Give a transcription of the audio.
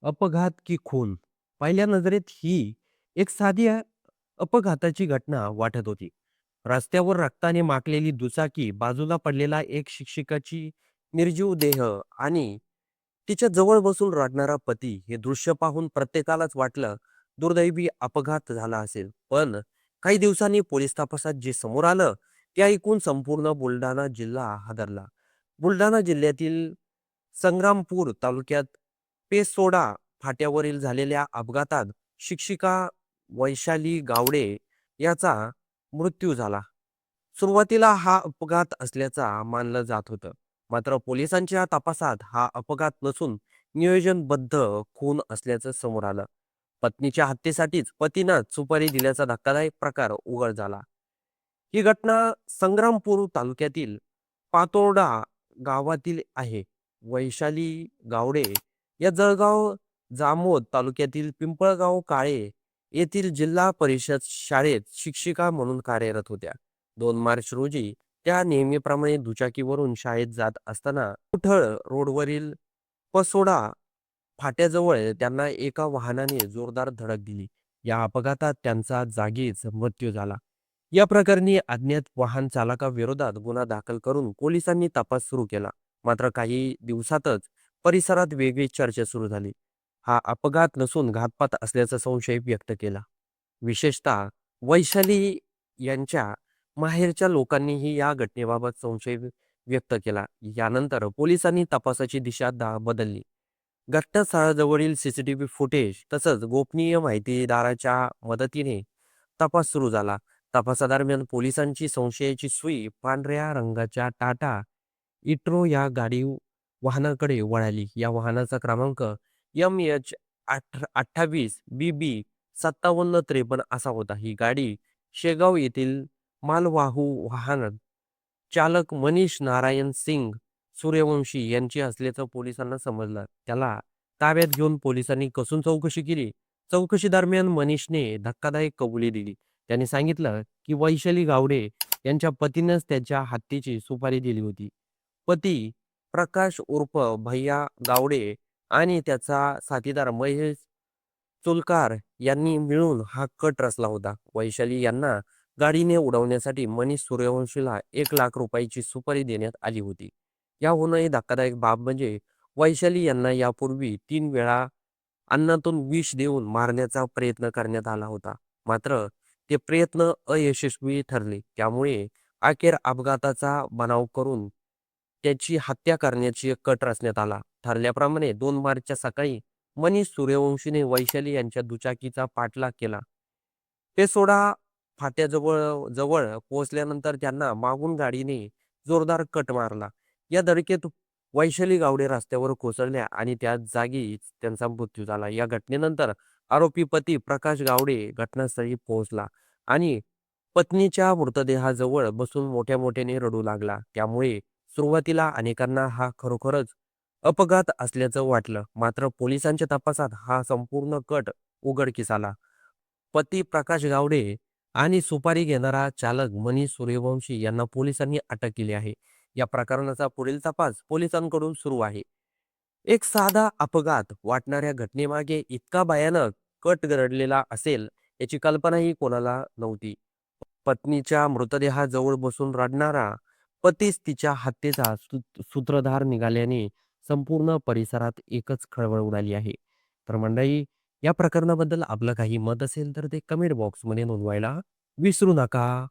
अपघात की खून? पहिल्या नजरेत ही एक साधी अपघाताची घटना वाटत होती. रस्त्यावर रक्ताने माखलेली दुचाकी, बाजूला पडलेला एक शिक्षकाची निर्जीव देह आणि तिच्या जवळ बसून रडणारा पती, हे दृश्य पाहून प्रत्येकालाच वाटलं दुर्दैवी अपघात झाला असेल. पण काही दिवसांनी पोलीस तपासात जे समोर आलं ते ऐकून संपूर्ण बुलढाणा जिल्हा हादरला. बुलढाणा जिल्ह्यातील संग्रामपूर तालुक्यात पेसोडा फाट्यावरील झालेल्या अपघातात शिक्षिका वैशाली गावडे याचा मृत्यू झाला. सुरुवातीला हा अपघात असल्याचा मानलं जात होतं. मात्र पोलिसांच्या तपासात हा अपघात नसून नियोजनबद्ध खून असल्याचं समोर आलं. पत्नीच्या हत्येसाठीच पतीनं सुपारी दिल्याचा धक्कादायक प्रकार उघड झाला. ही घटना संग्रामपूर तालुक्यातील पातोर्डा गावातील आहे. वैशाली गावडे या जळगाव जामोद तालुक्यातील पिंपळगाव काळे येथील जिल्हा परिषद शाळेत शिक्षिका म्हणून कार्यरत होत्या. 2 मार्च रोजी त्या नेहमीप्रमाणे दुचाकीवरून शाळेत जात असताना उठळ रोडवरील पसोडा फाट्याजवळ त्यांना एका वाहनाने जोरदार धडक दिली. या अपघातात त्यांचा जागीच मृत्यू झाला. या प्रकरणी अज्ञात वाहन चालकाविरोधात गुन्हा दाखल करून पोलिसांनी तपास सुरू केला. मात्र काही दिवसातच परिसरात वेगळी चर्चा सुरू झाली. हा अपघात नसून घातपात असल्याचा संशय व्यक्त केला. विशेषतः वैशाली यांच्या माहेरच्या लोकांनीही या घटनेबाबत संशय व्यक्त केला. यानंतर पोलिसांनी तपासाची दिशा बदलली. घटनास्थळाजवळील सीसीटीव्ही फुटेज तसंच गोपनीय माहितीदाराच्या मदतीने तपास सुरू झाला. तपासादरम्यान पोलिसांची संशयाची सुई पांढऱ्या रंगाच्या टाटा इट्रो या वाहनाकडे वळाली. या वाहनाचा क्रमांक MH 28 BB 5753 असा होता. ही गाडी शेगाव येथील मालवाहू वाहन चालक मनीष नारायण सिंग सूर्यवंशी यांची असल्याचं पोलिसांना समजलं. त्याला ताब्यात घेऊन पोलिसांनी कसून चौकशी केली. चौकशी दरम्यान मनीषने धक्कादायक कबुली दिली. त्याने सांगितलं की वैशाली गावडे यांच्या पतीनंच त्याच्या हत्येची सुपारी दिली होती. पती प्रकाश उर्फ भैया गावडे आणि त्याचा साथीदार महेश चुलकार यांनी मिळून हा कट रचला होता. वैशाली यांना गाडीने उडवण्यासाठी मनीष सूर्यवंशीला 1 लाख रुपयाची सुपारी देण्यात आली होती. याहूनही धक्कादायक बाब म्हणजे वैशाली यांना यापूर्वी 3 वेळा अन्नातून विष देऊन मारण्याचा प्रयत्न करण्यात आला होता. मात्र ते प्रयत्न अयशस्वी ठरले. त्यामुळे अखेर अपघाताचा बनाव करून त्याची हत्या करण्याची कट रचण्यात आला. ठरल्याप्रमाणे 2 मार्चच्या सकाळी मनीष सूर्यवंशीने वैशाली यांच्या दुचाकीचा पाठलाग केला. ते सोडा फाट्याजवळ जवळ पोहोचल्यानंतर त्यांना मागून गाडीने जोरदार कट मारला. या धडकेत वैशाली गावडे रस्त्यावर कोसळल्या आणि त्या जागीच त्यांचा मृत्यू झाला. या घटनेनंतर आरोपी पती प्रकाश गावडे घटनास्थळी पोहोचला आणि पत्नीच्या मृतदेहाजवळ बसून मोठ्या मोठ्याने रडू लागला. त्यामुळे सुरुवातीला अनेकांना हा खरोखरच अपघात असल्याचं वाटलं. मात्र पोलिसांच्या तपासात हा संपूर्ण कट उघडकीस आला. पती प्रकाश गावडे आणि सुपारी घेणारा चालक मनीष सूर्यवंशी यांना पोलिसांनी अटक केली आहे. या प्रकरणाचा पुढील तपास पोलिसांकडून सुरू आहे. एक साधा अपघात वाटणाऱ्या घटनेमागे इतका भयानक कट दडलेला असेल याची कल्पनाही कोणाला नव्हती. पत्नीच्या मृतदेहाजवळ बसून रडणारा पतीच तिच्या हत्येचा सूत्रधार निघाल्याने संपूर्ण परिसरात एकच खळबळ उडाली आहे. तर मंडळी, या प्रकरणाबद्दल आपलं काही मत असेल तर ते कमेंट बॉक्समध्ये नोंदवायला विसरू नका.